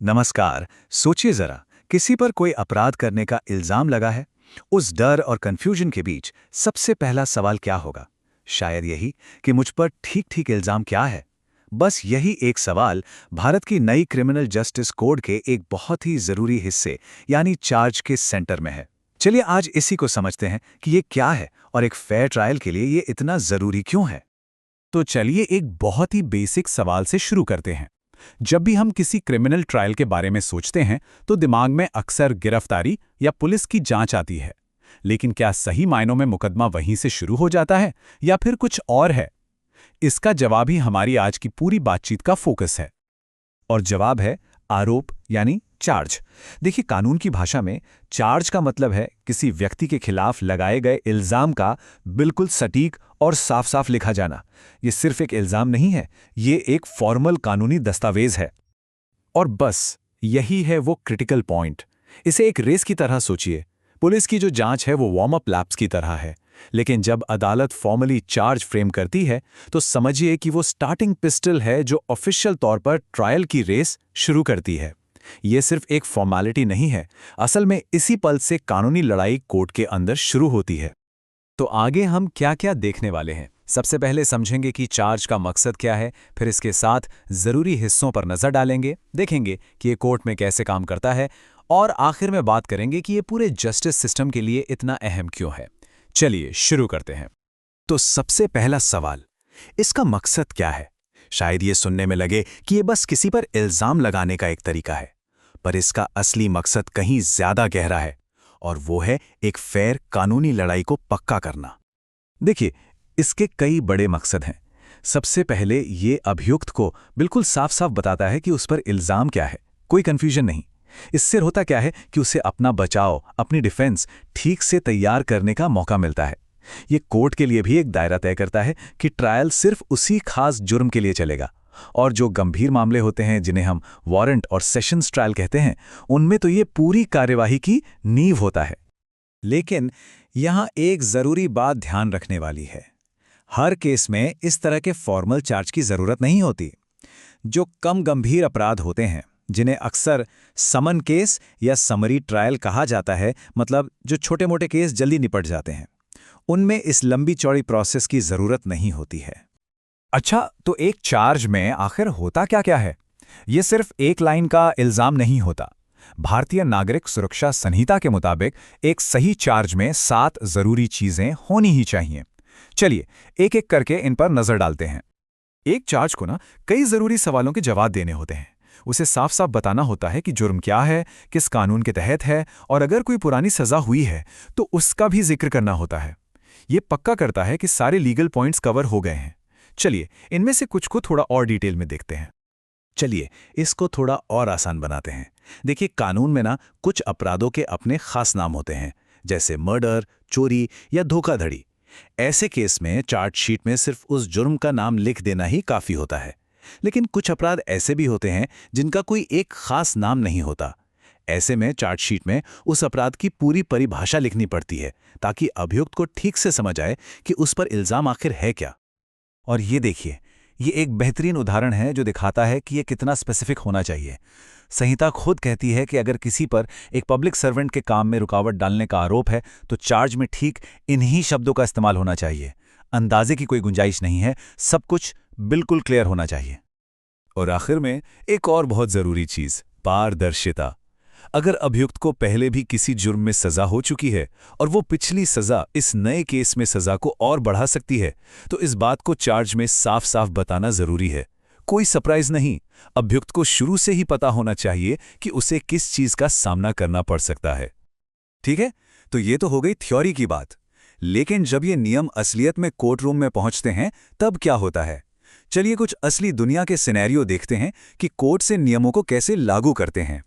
नमस्कार। सोचिए जरा, किसी पर कोई अपराध करने का इल्जाम लगा है। उस डर और कंफ्यूजन के बीच सबसे पहला सवाल क्या होगा? शायद यही कि मुझ पर ठीक ठीक इल्जाम क्या है। बस यही एक सवाल भारत की नई क्रिमिनल जस्टिस कोड के एक बहुत ही जरूरी हिस्से यानी चार्ज के सेंटर में है। चलिए आज इसी को समझते हैं कि ये क्या है और एक फेयर ट्रायल के लिए ये इतना जरूरी क्यों है। तो चलिए एक बहुत ही बेसिक सवाल से शुरू करते हैं। जब भी हम किसी क्रिमिनल ट्रायल के बारे में सोचते हैं तो दिमाग में अक्सर गिरफ्तारी या पुलिस की जांच आती है। लेकिन क्या सही मायनों में मुकदमा वहीं से शुरू हो जाता है या फिर कुछ और है? इसका जवाब ही हमारी आज की पूरी बातचीत का फोकस है। और जवाब है आरोप यानी चार्ज। देखिए, कानून की भाषा में चार्ज का मतलब है किसी व्यक्ति के खिलाफ लगाए गए इल्जाम का बिल्कुल सटीक और साफ साफ लिखा जाना। ये सिर्फ एक इल्जाम नहीं है, ये एक फॉर्मल कानूनी दस्तावेज है। और बस यही है वो क्रिटिकल पॉइंट। इसे एक रेस की तरह सोचिए। पुलिस की जो जांच है वो वार्म अप लैप्स की तरह है, लेकिन जब अदालत फॉर्मली चार्ज फ्रेम करती है तो समझिए कि वो स्टार्टिंग पिस्टल है जो ऑफिशियल तौर पर ट्रायल की रेस शुरू करती है। ये सिर्फ एक फॉर्मेलिटी नहीं है, असल में इसी पल से कानूनी लड़ाई कोर्ट के अंदर शुरू होती है। तो आगे हम क्या क्या देखने वाले हैं? सबसे पहले समझेंगे कि चार्ज का मकसद क्या है, फिर इसके साथ जरूरी हिस्सों पर नजर डालेंगे, देखेंगे कि ये कोर्ट में कैसे काम करता है, और आखिर में बात करेंगे कि ये पूरे जस्टिस सिस्टम के लिए इतना अहम क्यों है। चलिए शुरू करते हैं। तो सबसे पहला सवाल, इसका मकसद क्या है? शायद ये सुनने में लगे कि ये बस किसी पर इल्जाम लगाने का एक तरीका है, पर इसका असली मकसद कहीं ज्यादा गहरा है, और वो है एक फेयर कानूनी लड़ाई को पक्का करना। देखिए, इसके कई बड़े मकसद हैं। सबसे पहले ये अभियुक्त को बिल्कुल साफ साफ बताता है कि उस पर इल्जाम क्या है, कोई कंफ्यूजन नहीं। इससे होता क्या है कि उसे अपना बचाव, अपनी डिफेंस ठीक से तैयार करने का मौका मिलता है। ये कोर्ट के लिए भी एक दायरा तय करता है कि ट्रायल सिर्फ उसी खास जुर्म के लिए चलेगा, और जो गंभीर मामले होते हैं जिन्हें हम वारंट और सेशंस ट्रायल कहते हैं, उनमें तो ये पूरी कार्यवाही की नींव होता है। लेकिन यहाँ एक जरूरी बात ध्यान रखने वाली है। हर केस में इस तरह के फॉर्मल चार्ज की जरूरत नहीं होती। जो कम गंभीर अपराध होते हैं, जिन्हें अक्सर समन केस या समरी ट्रायल कहा जाता है, मतलब जो छोटे मोटे केस जल्दी निपट जाते हैं, उनमें इस लंबी चौड़ी प्रोसेस की जरूरत नहीं होती है। अच्छा, तो एक चार्ज में आखिर होता क्या क्या है? ये सिर्फ एक लाइन का इल्जाम नहीं होता। भारतीय नागरिक सुरक्षा संहिता के मुताबिक एक सही चार्ज में 7 जरूरी चीजें होनी ही चाहिए। चलिए एक एक करके इन पर नजर डालते हैं। एक चार्ज को कई जरूरी सवालों के जवाब देने होते हैं। उसे साफ साफ बताना होता है कि जुर्म क्या है, किस कानून के तहत है, और अगर कोई पुरानी सजा हुई है तो उसका भी जिक्र करना होता है। ये पक्का करता है कि सारे लीगल पॉइंट्स कवर हो गए हैं। चलिए इनमें से कुछ को थोड़ा और डिटेल में देखते हैं। चलिए इसको थोड़ा और आसान बनाते हैं। देखिए, कानून में कुछ अपराधों के अपने खास नाम होते हैं, जैसे मर्डर, चोरी या धोखाधड़ी। ऐसे केस में चार्जशीट में सिर्फ उस जुर्म का नाम लिख देना ही काफी होता है। लेकिन कुछ अपराध ऐसे भी होते हैं जिनका कोई एक खास नाम नहीं होता। ऐसे में चार्जशीट में उस अपराध की पूरी परिभाषा लिखनी पड़ती है, ताकि अभियुक्त को ठीक से समझ आए कि उस पर इल्जाम आखिर है क्या। और ये देखिए, ये एक बेहतरीन उदाहरण है जो दिखाता है कि ये कितना स्पेसिफिक होना चाहिए। संहिता खुद कहती है कि अगर किसी पर एक पब्लिक सर्वेंट के काम में रुकावट डालने का आरोप है तो चार्ज में ठीक इन्हीं शब्दों का इस्तेमाल होना चाहिए। अंदाजे की कोई गुंजाइश नहीं है, सब कुछ बिल्कुल क्लियर होना चाहिए। और आखिर में एक और बहुत जरूरी चीज, पारदर्शिता। अगर अभियुक्त को पहले भी किसी जुर्म में सजा हो चुकी है और वो पिछली सजा इस नए केस में सजा को और बढ़ा सकती है, तो इस बात को चार्ज में साफ साफ बताना जरूरी है। कोई सरप्राइज नहीं, अभियुक्त को शुरू से ही पता होना चाहिए कि उसे किस चीज का सामना करना पड़ सकता है। ठीक है, तो ये तो हो गई थ्योरी की बात। लेकिन जब ये नियम असलियत में कोर्ट रूम में पहुंचते हैं तब क्या होता है? चलिए कुछ असली दुनिया के सिनेरियो देखते हैं कि कोर्ट से नियमों को कैसे लागू करते हैं।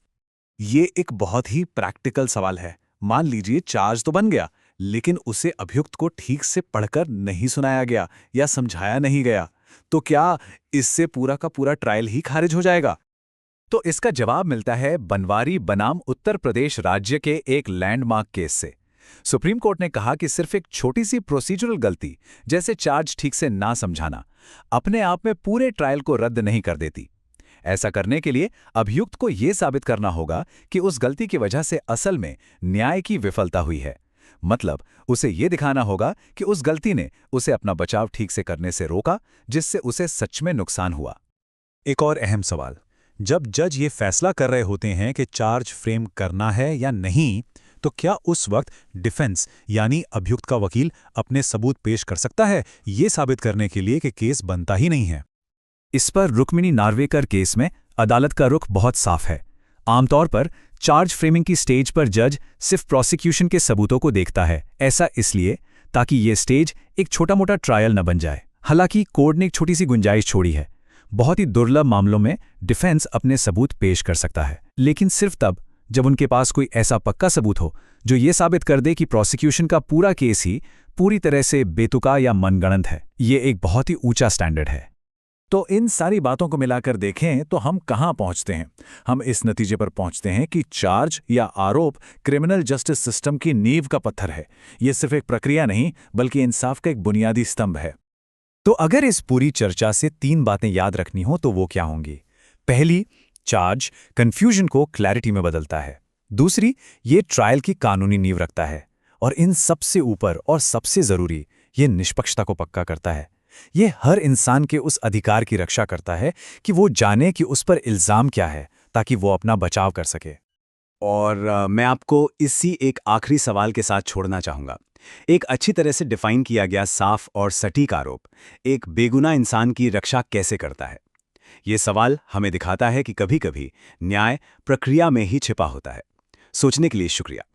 ये एक बहुत ही प्रैक्टिकल सवाल है। मान लीजिए चार्ज तो बन गया, लेकिन उसे अभियुक्त को ठीक से पढ़कर नहीं सुनाया गया या समझाया नहीं गया, तो क्या इससे पूरा का पूरा ट्रायल ही खारिज हो जाएगा? तो इसका जवाब मिलता है बनवारी बनाम उत्तर प्रदेश राज्य के एक लैंडमार्क केस से। सुप्रीम कोर्ट ने कहा कि सिर्फ एक छोटी सी प्रोसीजरल गलती, जैसे चार्ज ठीक से ना समझाना, अपने आप में पूरे ट्रायल को रद्द नहीं कर देती। ऐसा करने के लिए अभियुक्त को ये साबित करना होगा कि उस गलती की वजह से असल में न्याय की विफलता हुई है। मतलब उसे ये दिखाना होगा कि उस गलती ने उसे अपना बचाव ठीक से करने से रोका, जिससे उसे सच में नुकसान हुआ। एक और अहम सवाल, जब जज ये फैसला कर रहे होते हैं कि चार्ज फ्रेम करना है या नहीं, तो क्या उस वक्त डिफेंस यानी अभियुक्त का वकील अपने सबूत पेश कर सकता है ये साबित करने के लिए कि केस बनता ही नहीं है? इस पर रुक्मिणी नार्वेकर केस में अदालत का रुख बहुत साफ है। आमतौर पर चार्ज फ्रेमिंग की स्टेज पर जज सिर्फ प्रोसिक्यूशन के सबूतों को देखता है, ऐसा इसलिए ताकि ये स्टेज एक छोटा-मोटा ट्रायल न बन जाए। हालांकि कोर्ट ने एक छोटी सी गुंजाइश छोड़ी है। बहुत ही दुर्लभ मामलों में डिफेंस अपने सबूत पेश कर सकता है, लेकिन सिर्फ तब जब उनके पास कोई ऐसा पक्का सबूत हो जो ये साबित कर दे कि प्रोसिक्यूशन का पूरा केस ही पूरी तरह से बेतुका या मनगढ़ंत है। ये एक बहुत ही ऊंचा स्टैंडर्ड है। तो इन सारी बातों को मिलाकर देखें तो हम कहाँ पहुँचते हैं? हम इस नतीजे पर पहुँचते हैं कि चार्ज या आरोप क्रिमिनल जस्टिस सिस्टम की नींव का पत्थर है। ये सिर्फ एक प्रक्रिया नहीं, बल्कि इंसाफ का एक बुनियादी स्तंभ है। तो अगर इस पूरी चर्चा से 3 बातें याद रखनी हो तो वो क्या होंगी? पहली, चार्ज कन्फ्यूजन को क्लैरिटी में बदलता है। दूसरी, ये ट्रायल की कानूनी नींव रखता है। और इन सबसे ऊपर और सबसे जरूरी, ये निष्पक्षता को पक्का करता है। ये हर इंसान के उस अधिकार की रक्षा करता है कि वो जाने कि उस पर इल्जाम क्या है, ताकि वो अपना बचाव कर सके। और मैं आपको इसी एक आखिरी सवाल के साथ छोड़ना चाहूँगा। एक अच्छी तरह से डिफाइन किया गया साफ और सटीक आरोप एक बेगुनाह इंसान की रक्षा कैसे करता है? ये सवाल हमें दिखाता है कि कभी-कभी न्याय प्रक्रिया में ही छिपा होता है। सोचने के लिए शुक्रिया।